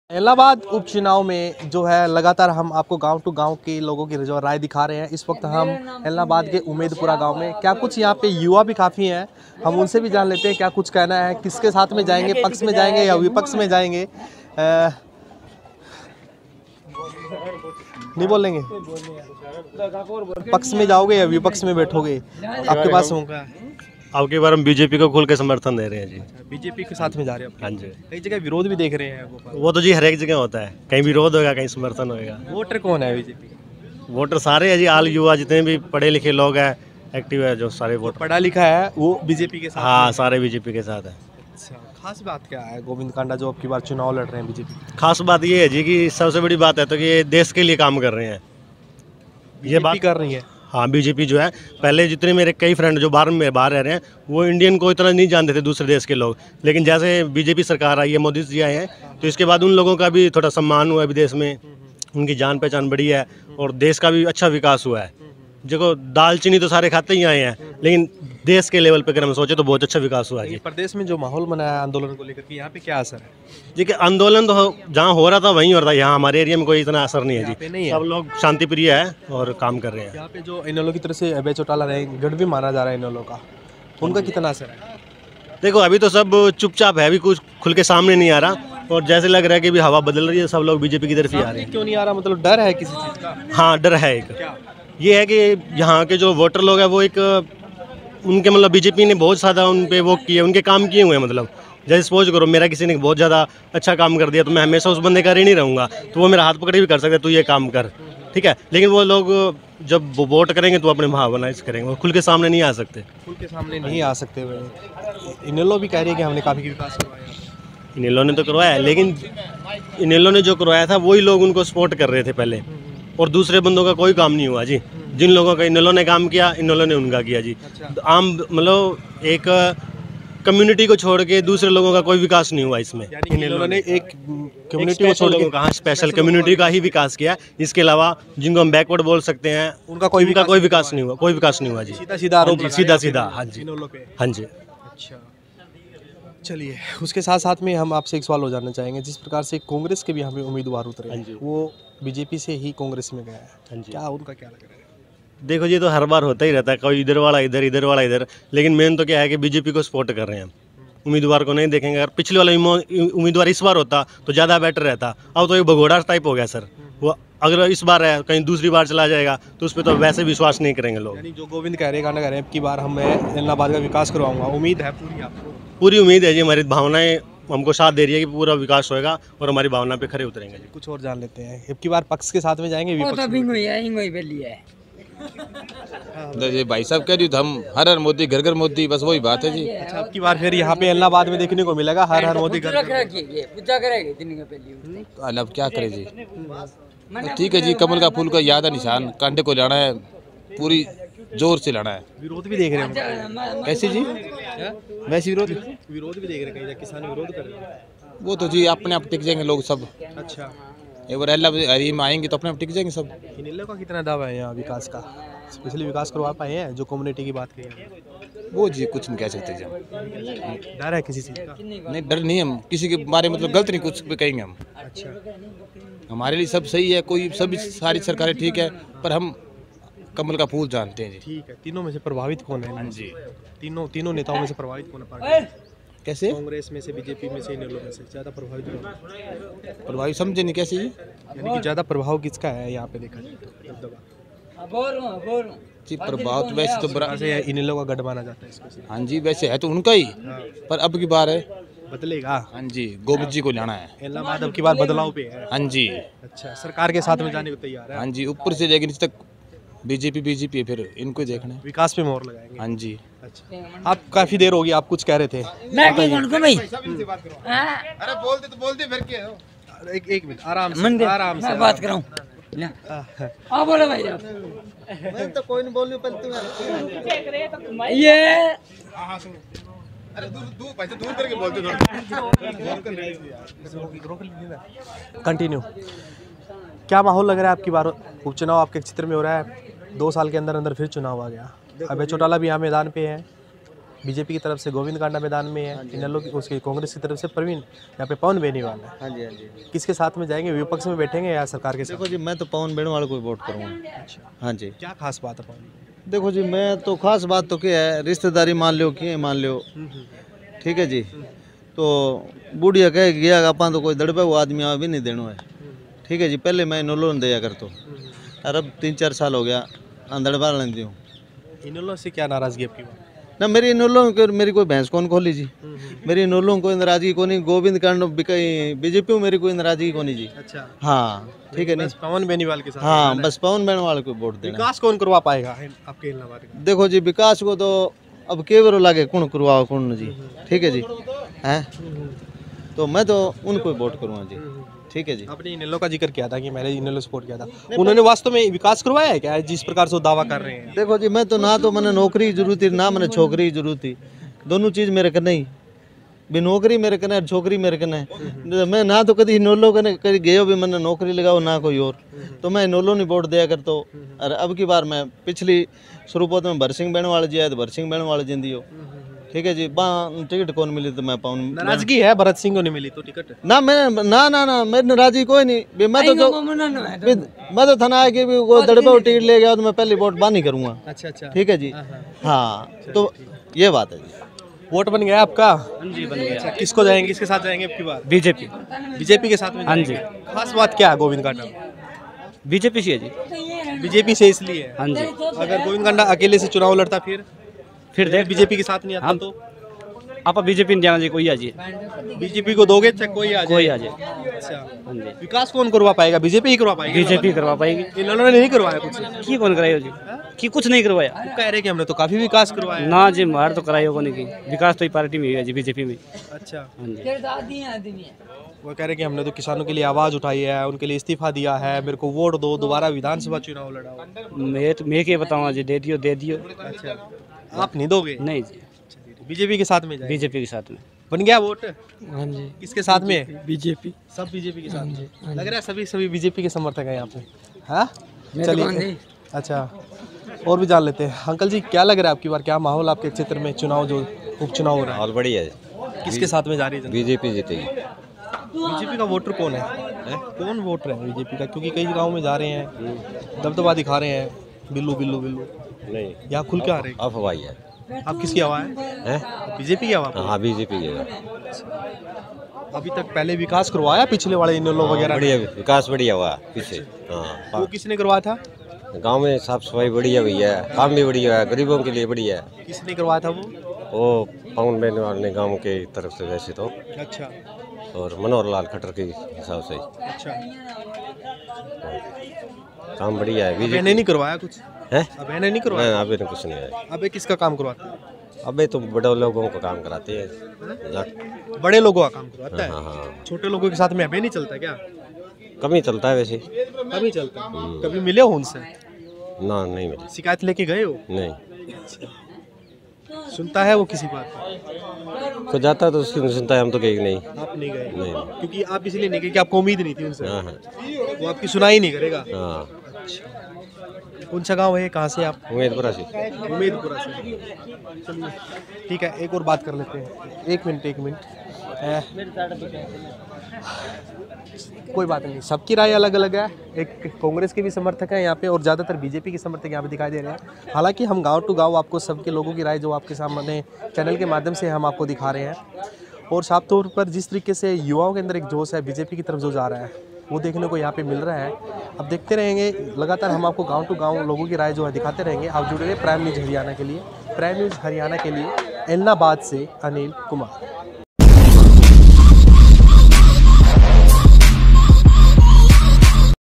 इलाहाबाद उपचुनाव में जो है लगातार हम आपको गांव टू गांव के लोगों की जो राय दिखा रहे हैं। इस वक्त हम इलाहाबाद के उम्मेदपुरा गांव में क्या कुछ यहाँ पे युवा भी काफ़ी हैं, हम उनसे भी जान लेते हैं क्या कुछ कहना है, किसके साथ में जाएंगे, पक्ष में जाएंगे या विपक्ष में जाएंगे। नहीं बोलेंगे, पक्ष में जाओगे या विपक्ष में बैठोगे, आपके पास होगा। आपके बार हम बीजेपी को खुल के समर्थन दे रहे हैं जी। बीजेपी के साथ में जा रहे हैं। हाँ जी, कई जगह विरोध भी देख रहे हैं। वो तो जी हर एक जगह होता है, कहीं विरोध होगा कहीं समर्थन होगा। वोटर कौन है बीजेपी? वोटर सारे हैं जी, आल युवा जितने भी पढ़े लिखे लोग हैं, एक्टिव है, जो सारे वोटर पढ़ा लिखा है वो बीजेपी के साथ। हाँ, सारे बीजेपी के साथ है। अच्छा, खास बात क्या है गोविंद कांडा जो अब की बार चुनाव लड़ रहे हैं बीजेपी? खास बात ये है जी कि सबसे बड़ी बात है तो कि ये देश के लिए काम कर रहे हैं, ये बात कर रही है। हाँ, बीजेपी जो है, पहले जितने मेरे कई फ्रेंड जो बाहर रह रहे हैं वो इंडियन को इतना नहीं जानते थे दूसरे देश के लोग, लेकिन जैसे बीजेपी सरकार आई है, मोदी जी आए हैं, तो इसके बाद उन लोगों का भी थोड़ा सम्मान हुआ है विदेश में, उनकी जान पहचान बढ़ी है और देश का भी अच्छा विकास हुआ है। देखो, दालचीनी तो सारे खाते ही आए हैं, लेकिन देश के लेवल पे अगर हम सोचे तो बहुत अच्छा विकास हुआ है जी। प्रदेश में जो माहौल बना है आंदोलन को लेकर के, यहाँ पे क्या असर है? देखिए, आंदोलन तो जहाँ हो रहा था वहीं हो रहा था, यहाँ हमारे एरिया में कोई इतना असर नहीं है जी। सब लोग शांति प्रिय है और काम कर रहे हैं। यहाँ पे जो इनेलो की तरफ से अभय चौटाला रहे, गढ़ भी माना जा रहा है इनेलो का, उनका कितना असर है? देखो, अभी तो सब चुपचाप है, अभी कुछ खुल के सामने नहीं आ रहा और जैसे लग रहा है कि भी हवा बदल रही है, सब लोग बीजेपी की तरफ ही आ रहे हैं। क्यों नहीं आ रहा, मतलब डर है किसी चीज़ का? हाँ, डर है एक, ये है कि यहाँ के जो वोटर लोग हैं वो एक उनके मतलब बीजेपी ने बहुत ज़्यादा उन पे वो किए, उनके काम किए हुए हैं। मतलब जैसे सपोज करो मेरा किसी ने बहुत ज़्यादा अच्छा काम कर दिया तो मैं हमेशा उस बंदे का ऋणी रहूँगा, तो वो मेरा हाथ पकड़े भी कर सकते तू ये काम कर, ठीक है। लेकिन वो लोग जब वो वोट करेंगे तो अपने भावना करेंगे, वो खुल के सामने नहीं आ सकते। खुल के सामने नहीं आ सकते हुए इनेलो भी कह रही है कि हमने काफ़ी विकास करवाया। इनेलो ने तो करवाया है, लेकिन इनेलो ने जो करवाया था वही लोग उनको सपोर्ट कर रहे थे पहले, और दूसरे बंदों का कोई काम नहीं हुआ जी। जिन लोगों का इनेलो ने काम किया, इनेलो ने उनका किया जी। आम मतलब एक कम्युनिटी को छोड़ के दूसरे लोगों का कोई विकास नहीं हुआ इसमें। इनेलो ने एक कम्युनिटी को छोड़ के कहा, स्पेशल कम्युनिटी का ही विकास किया। इसके अलावा जिनको हम बैकवर्ड बोल सकते हैं उनका कोई विकास नहीं हुआ, कोई विकास नहीं हुआ जी। सीधा आरोप, सीधा। हाँ जी, हाँ जी। अच्छा, चलिए, उसके साथ साथ में हम आपसे एक सवाल हो जानना चाहेंगे। जिस प्रकार से कांग्रेस के भी यहाँ पे उम्मीदवार उतरे हैं, वो बीजेपी से ही कांग्रेस में गया है, क्या उनका क्या लग रहा है? देखो जी, तो हर बार होता ही रहता है, कोई इधर वाला इधर, इधर वाला इधर, लेकिन मेन तो क्या है कि बीजेपी को सपोर्ट कर रहे हैं, उम्मीदवार को नहीं देखेंगे। अगर पिछले वाला उम्मीदवार इस बार होता तो ज़्यादा बेटर रहता। अब तो एक भगोड़ा टाइप हो गया सर, वो अगर इस बार है कहीं दूसरी बार चला जाएगा तो उस पर तो वैसे विश्वास नहीं करेंगे लोग। जो गोविंद कह रहे हैं अब की बार हम इलाहाबाद का विकास करवाऊंगा, उम्मीद है पूरी आपको? पूरी उम्मीद है जी, हमारी भावनाएं हमको साथ दे रही है कि पूरा विकास होएगा और हमारी भावना पे खरे उतरेंगे जी। कुछ और जान लेते हैं, अब की बार पक्ष के साथ में जाएंगे विपक्ष में? जी भाई साहब कह रही, हम हर हर मोदी घर घर मोदी, बस वही बात है जी। अच्छा, अब की बार फिर यहाँ पे इलाहाबाद में देखने को मिलेगा हर हर मोदी घर। अब क्या करे जी, ठीक है जी, कमल का फूल का याद है निशान, कांटे को लाना है, पूरी जोर से लाना है। विरोध भी देख रहे हैं कैसे जी? वैसे विरोध भी देख रहे हैं, किसान विरोध कर रहे हैं। वो तो जी अपने आप टिक जाएंगे लोग सब। अच्छा, एक बार हरी में आएंगे तो अपने आप टिक जाएंगे सब। इनेलो का कितना दावा है यहाँ विकास का? स्पेशली विकास करवा पाए हैं जो कम्युनिटी की बात कही है? वो जी कुछ नहीं कह सकते जी, डर है किसी चीज़ का? नहीं, डर नहीं, हम किसी के बारे में मतलब गलत नहीं कुछ भी कहेंगे हम। अच्छा, हमारे लिए सब सही है, कोई सभी सारी सरकारें ठीक है, पर हम कमल का फूल जानते हैं जी। ठीक है, तीनों में से प्रभावित कौन है? हाँ जी, तीनों नेताओं में से प्रभावित कौन है पार्टी? कैसे कांग्रेस में से, बीजेपी में से, इनेलो में से ज़्यादा प्रभावित कौन है? प्रभावी समझे नहीं कैसे जी? यानी कि ज़्यादा प्रभाव किसका है यहाँ पे देखा जाए? जी प्रभाव तो वैसे तो बड़ा से इनेलो का गढ़ माना जाता है इसको। हाँ जी, वैसे है तो उनका ही, पर अब की बार है बदलेगा। हाँ जी, गोविंद जी को लाना है इलाहाबाद अब की बार बदलाव पे है। हाँ जी। अच्छा, सरकार के साथ में जाने को तैयार है? हाँ जी, ऊपर से लेकिन नीचे तक बीजेपी फिर इनको देखना है। विकास पे मोहर लगाएंगे। हाँ जी। अच्छा, आप काफी देर होगी, आप कुछ कह रहे थे? मैं ठीक हूं भाई। अरे बोलते फिर क्या? एक मिनट, आराम से मैं बात कराऊं। हाँ बोलो भाई आप। मैं तो कोई नहीं बोलने पर ये अरे दूर करके बोलते कंटिन्यू। क्या माहौल लग रहा है आपकी बार? उपचुनाव आपके क्षेत्र में हो रहा है, 2 साल के अंदर अंदर फिर चुनाव आ गया। अभय चौटाला भी यहाँ मैदान पे है, बीजेपी की तरफ से गोविंद कांडा मैदान में है, इनेलो की उसकी कांग्रेस की तरफ से प्रवीण, यहाँ पे पवन बेनीवाल है। हाँ जी, हाँ जी। किसके साथ में जाएंगे, विपक्ष में बैठेंगे या सरकार के साथ? देखो जी, मैं तो पवन बेनीवाल को वोट करूँगा। हाँ जी। क्या खास बात है पवन? देखो जी, मैं तो खास बात तो क्या है, रिश्तेदारी मान लो कि मान लो, ठीक है जी। तो बूढ़िया कह गया अपन तो कोई दड़बे वो आदमी आ भी नहीं देना है, ठीक है जी। पहले मैं इनेलो ने दिया करता और अब 3-4 साल हो गया अंदड़बा लेती हूँ। इनेलो से क्या नाराजगी आपकी? ना मेरी इनेलो मेरी कोई भैंस कौन खोली जी, मेरी इनेलो कोई नाराजगी को नहीं, गोविंद कांड बीजेपी में मेरी कोई नाराजगी को नहीं जी। अच्छा, हाँ ठीक है नहीं। बस पवन बेनीवाल के साथ? हाँ, बस पवन बेनीवाल को वोट देना। विकास कौन करवा पाएगा आपके इलाहाबाद का? देखो जी, विकास को तो अब केवल लागे कौन करवाओ कौन जी, ठीक है जी। हैं तो मैं तो उनको वोट करूँगा जी, ठीक है जी। आपने इनेलो का जिक्र किया था कि मैंने इनेलो सपोर्ट किया था, उन्होंने वास्तव में विकास करवाया है क्या, जिस प्रकार से वो दावा कर रहे हैं? देखो जी, मैं तो ना तो मैंने नौकरी की जरूरत थी ना मैंने छोकरी की जरूरत थी, दोनों चीज़ मेरे कने ही, भी नौकरी मेरे कने छोकरी मेरे कने। मैं ना तो कभी इनेलो कने कभी गयो भी मैंने नौकरी लगाओ ना कोई और, तो मैं इनेलो नहीं वोट दिया करता। और अब की बार मैं पिछली शुरुआत में भरसिंह बेनीवाल जी आए तो भरसिंह बेनीवाल जी दियो, ठीक है जी। टिकट कौन मिली तो मैं पाऊँ। नाराजगी है भरत सिंह को नहीं मिली तो टिकट? ना मैं ना मेरी नाराजगी कोई नहीं भी, मैं तो थाना आके भी वो दड़बा टिकट ले गया तो मैं पहली वोट बानी करूँगा। अच्छा अच्छा, ठीक है जी। हाँ तो ये बात है जी। वोट बन गया आपका? जी बन गया। अच्छा, किसको जाएंगे, किसके साथ जाएंगे आपकी बार? बीजेपी। बीजेपी के साथ में? हाँ जी। खास बात क्या है गोविंद कांडा? बीजेपी से है जी। बीजेपी से इसलिए है? हाँ जी। अगर गोविंद कांडा अकेले से चुनाव लड़ता फिर देख बीजेपी के साथ नहीं आता हम तो? आप बीजेपी नहीं जाना जी, कोई आ जी, बीजेपी को दोगे चाहे कोई आ जाए? कोई आ जाए। अच्छा, हाँ जी। विकास कौन करवा पाएगा? बीजेपी ही करवा पाएगी? बीजेपी करवा पाएगी। इन्होंने नहीं करवाया कुछ? की कौन करायो जी, की कुछ नहीं करवाया। वो कह रहे कि हमने तो काफी विकास करवाया। ना जी, मार तो करायो को नहीं की, विकास तो पार्टी में ही है जी, बीजेपी में। अच्छा, हाँ जी। वो कह रहे कि हमने तो किसानों के लिए आवाज उठाई है, उनके लिए इस्तीफा दिया है, मेरे को वोट दो, दोबारा विधानसभा चुनाव लड़ाओ। मैं क्या बताऊँ जी, दे दियो दे दियो। अच्छा, आप नहीं दोगे? नहीं जी, बीजेपी के साथ में जाए? बीजेपी के साथ में। बन गया वोट? हाँ जी। किसके साथ में? बीजेपी। सब बीजेपी के साथ में? लग रहा है सभी बीजेपी के समर्थक हैं यहाँ पे। हाँ चलिए, अच्छा और भी जान लेते हैं। अंकल जी, क्या लग रहा है आपकी बार, क्या माहौल आपके क्षेत्र में चुनाव जो उपचुनाव हो रहा है? और बढ़िया है। किसके साथ में जा रही है? बीजेपी जीतेगी। बीजेपी का वोटर कौन है? कौन वोटर है बीजेपी का? क्योंकि कई गाँव में जा रहे हैं, दबदबा दिखा रहे हैं, बिल्लू बिल्लू बिल्लू, नहीं यहाँ खुल के आ रहे हैं। अफवाह है। आप किसकी हवा है? बीजेपी की हवा? हाँ बीजेपी की है। अभी तक पहले विकास करवाया पिछले वाले इनेलो वगैरह? बढ़िया विकास बढ़िया हुआ पीछे। वो हाँ किसने करवाया था? गांव में साफ सफाई बढ़िया हुई है, काम भी बढ़िया है, गरीबों के लिए बढ़िया है। किसने करवाया था वो पवन बेनीवाल ने गांव के तरफ से वैसे तो, अच्छा, और मनोहर लाल खट्टर के हिसाब से अच्छा। काम बढ़िया है। अब नहीं करवाया कुछ है? अब नहीं करवाया? नहीं, अभी कुछ नहीं है। अबे किसका काम करवाता है? अबे तो बड़े लोगों का काम कराते हैं। बड़े लोगों का काम करवाता है? हाँ हाँ, छोटे लोगों के साथ में अबे नहीं चलता क्या? कम ही चलता है वैसे। कम ही चलता है। कभी मिले हो उनसे? ना नहीं मिली। शिकायत लेके गए हो? नहीं, सुनता है वो किसी बात को? तो जाता तो उसकी सुनता है, हम तो गए नहीं। आप नहीं गए? नहीं। क्योंकि आप इसलिए नहीं गए कि आपको उम्मीद नहीं थी उनसे? हाँ हाँ वो आपकी सुनाई नहीं करेगा? हाँ। कौन सा गांव है, कहाँ से आप? उम्मीदपुरा से। उम्मीदपुरा से। चलिए ठीक है, एक और बात कर लेते हैं। एक मिनट कोई बात नहीं, सबकी राय अलग अलग है। एक कांग्रेस के भी समर्थक हैं यहाँ पे और ज़्यादातर बीजेपी के समर्थक यहाँ पे दिखाई दे रहे हैं। हालांकि हम गांव टू गांव आपको सबके लोगों की राय जो आपके सामने चैनल के माध्यम से हम आपको दिखा रहे हैं, और साफ तौर पर जिस तरीके से युवाओं के अंदर एक जोश है बीजेपी की तरफ जो जा रहा है वो देखने को यहाँ पे मिल रहा है। अब देखते रहेंगे, लगातार हम आपको गांव टू गांव लोगों की राय जो है दिखाते रहेंगे। आप जुड़े रहे प्राइम न्यूज़ हरियाणा के लिए। प्राइम न्यूज़ हरियाणा के लिए इलाहाबाद से अनिल कुमार।